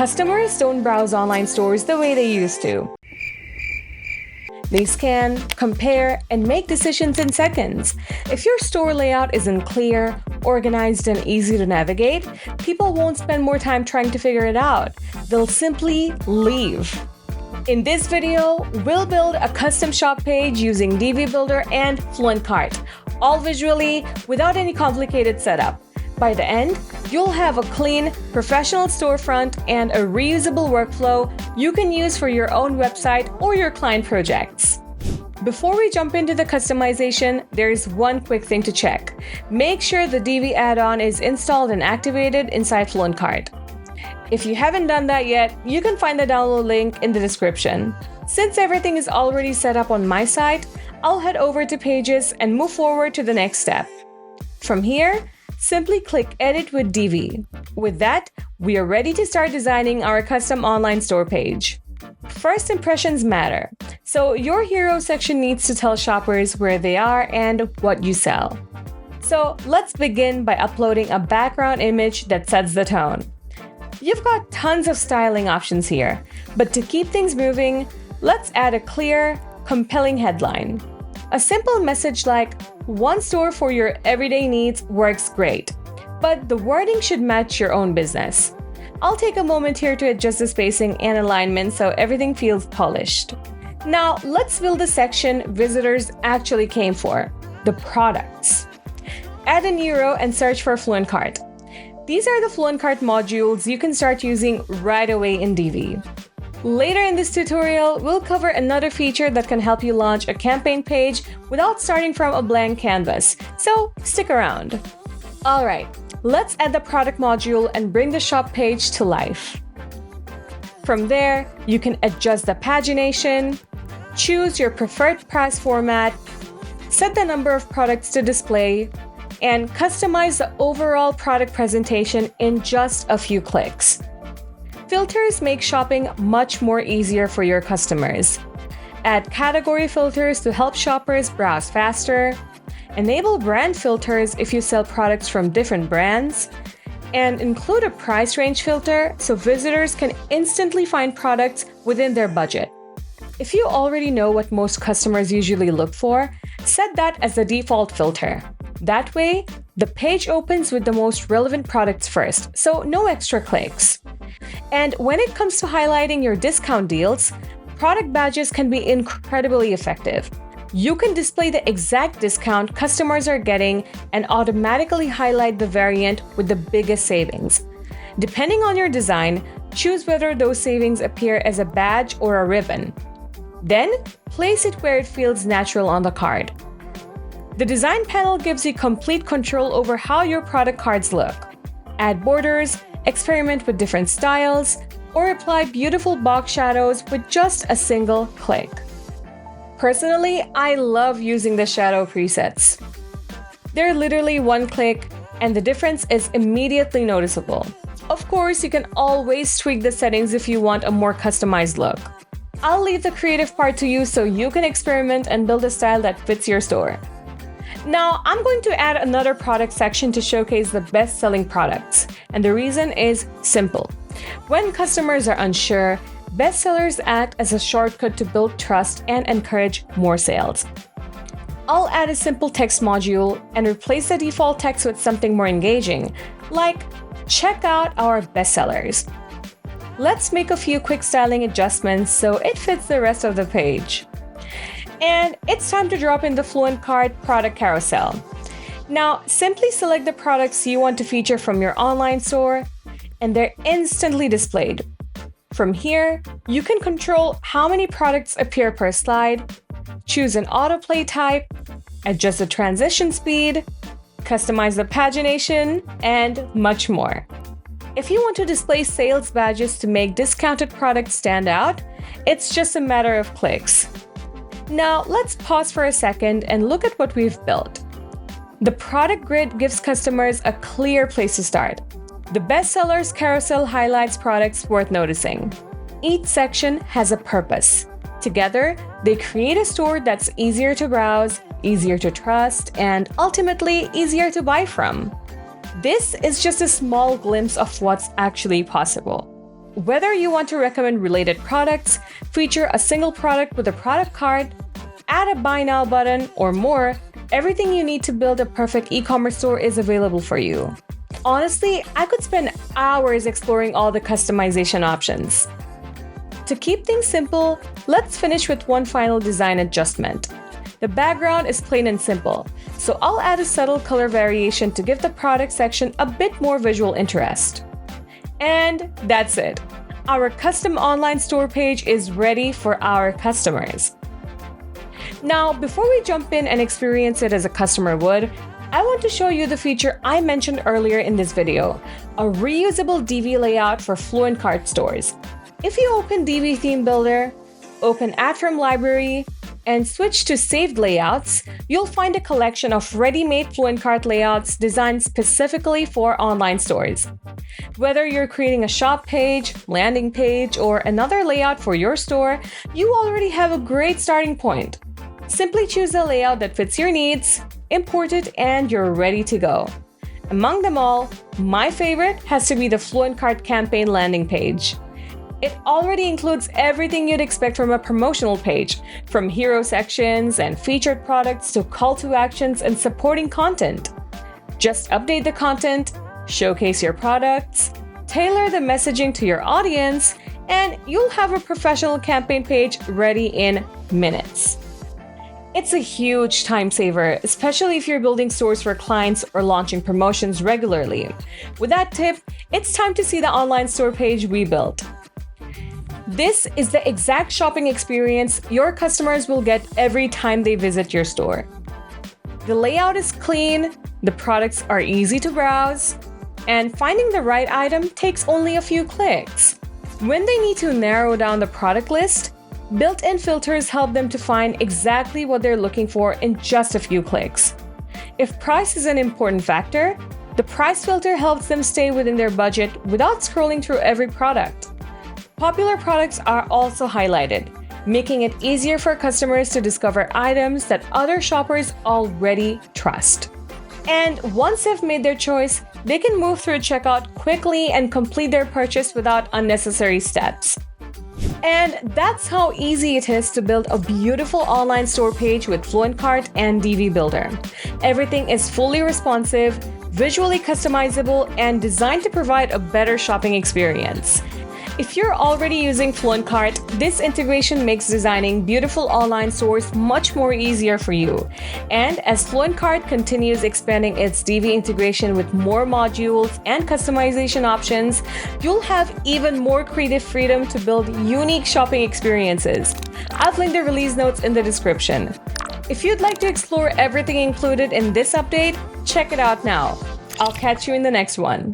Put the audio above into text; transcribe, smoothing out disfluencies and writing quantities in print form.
Customers don't browse online stores the way they used to. They scan, compare, and make decisions in seconds. If your store layout isn't clear, organized, and easy to navigate, people won't spend more time trying to figure it out. They'll simply leave. In this video, we'll build a custom shop page using Divi Builder and FluentCart, all visually without any complicated setup. By the end, you'll have a clean, professional storefront and a reusable workflow you can use for your own website or your client projects. Before we jump into the customization, there's one quick thing to check. Make sure the Divi add-on is installed and activated inside FluentCart. If you haven't done that yet, you can find the download link in the description. Since everything is already set up on my site, I'll head over to Pages and move forward to the next step. From here, simply click Edit with Divi. With that, we are ready to start designing our custom online store page. First impressions matter, so your hero section needs to tell shoppers where they are and what you sell. So let's begin by uploading a background image that sets the tone. You've got tons of styling options here, but to keep things moving, let's add a clear, compelling headline. A simple message like, "One store for your everyday needs" works great, but the wording should match your own business. I'll take a moment here to adjust the spacing and alignment so everything feels polished. Now, let's build the section visitors actually came for, the products. Add a new row and search for FluentCart. These are the FluentCart modules you can start using right away in Divi. Later in this tutorial, we'll cover another feature that can help you launch a campaign page without starting from a blank canvas, so stick around. Alright, let's add the product module and bring the shop page to life. From there, you can adjust the pagination, choose your preferred price format, set the number of products to display, and customize the overall product presentation in just a few clicks. Filters make shopping much more easier for your customers. Add category filters to help shoppers browse faster, enable brand filters if you sell products from different brands, and include a price range filter so visitors can instantly find products within their budget. If you already know what most customers usually look for, set that as the default filter. That way, the page opens with the most relevant products first, so no extra clicks. And when it comes to highlighting your discount deals, product badges can be incredibly effective. You can display the exact discount customers are getting and automatically highlight the variant with the biggest savings. Depending on your design, choose whether those savings appear as a badge or a ribbon. Then, place it where it feels natural on the card. The design panel gives you complete control over how your product cards look. Add borders, experiment with different styles, or apply beautiful box shadows with just a single click. Personally, I love using the shadow presets. They're literally one click, and the difference is immediately noticeable. Of course, you can always tweak the settings if you want a more customized look. I'll leave the creative part to you so you can experiment and build a style that fits your store. Now, I'm going to add another product section to showcase the best-selling products, and the reason is simple. When customers are unsure, bestsellers act as a shortcut to build trust and encourage more sales. I'll add a simple text module and replace the default text with something more engaging, like "Check out our bestsellers." Let's make a few quick styling adjustments so it fits the rest of the page. And it's time to drop in the FluentCart product carousel. Now, simply select the products you want to feature from your online store, and they're instantly displayed. From here, you can control how many products appear per slide, choose an autoplay type, adjust the transition speed, customize the pagination, and much more. If you want to display sales badges to make discounted products stand out, it's just a matter of clicks. Now, let's pause for a second and look at what we've built. The product grid gives customers a clear place to start. The bestsellers carousel highlights products worth noticing. Each section has a purpose. Together, they create a store that's easier to browse, easier to trust, and ultimately easier to buy from. This is just a small glimpse of what's actually possible. Whether you want to recommend related products, feature a single product with a product card, add a buy now button, or more, everything you need to build a perfect e-commerce store is available for you. Honestly, I could spend hours exploring all the customization options. To keep things simple, let's finish with one final design adjustment. The background is plain and simple, so I'll add a subtle color variation to give the product section a bit more visual interest. And that's it. Our custom online store page is ready for our customers. Now, before we jump in and experience it as a customer would, I want to show you the feature I mentioned earlier in this video, a reusable Divi layout for FluentCart stores. If you open Divi Theme Builder, open Add from Library, and switch to Saved Layouts, you'll find a collection of ready-made FluentCart layouts designed specifically for online stores. Whether you're creating a shop page, landing page, or another layout for your store, you already have a great starting point. Simply choose a layout that fits your needs, import it, and you're ready to go. Among them all, my favorite has to be the FluentCart campaign landing page. It already includes everything you'd expect from a promotional page, from hero sections and featured products to call to actions and supporting content. Just update the content, showcase your products, tailor the messaging to your audience, and you'll have a professional campaign page ready in minutes. It's a huge time saver, especially if you're building stores for clients or launching promotions regularly. With that tip, it's time to see the online store page we built. This is the exact shopping experience your customers will get every time they visit your store. The layout is clean, the products are easy to browse, and finding the right item takes only a few clicks. When they need to narrow down the product list, built-in filters help them to find exactly what they're looking for in just a few clicks. If price is an important factor, the price filter helps them stay within their budget without scrolling through every product. Popular products are also highlighted, making it easier for customers to discover items that other shoppers already trust. And once they've made their choice, they can move through checkout quickly and complete their purchase without unnecessary steps. And that's how easy it is to build a beautiful online store page with FluentCart and Divi Builder. Everything is fully responsive, visually customizable, and designed to provide a better shopping experience. If you're already using FluentCart, this integration makes designing beautiful online stores much more easier for you. And as FluentCart continues expanding its Divi integration with more modules and customization options, you'll have even more creative freedom to build unique shopping experiences. I've linked the release notes in the description. If you'd like to explore everything included in this update, check it out now. I'll catch you in the next one.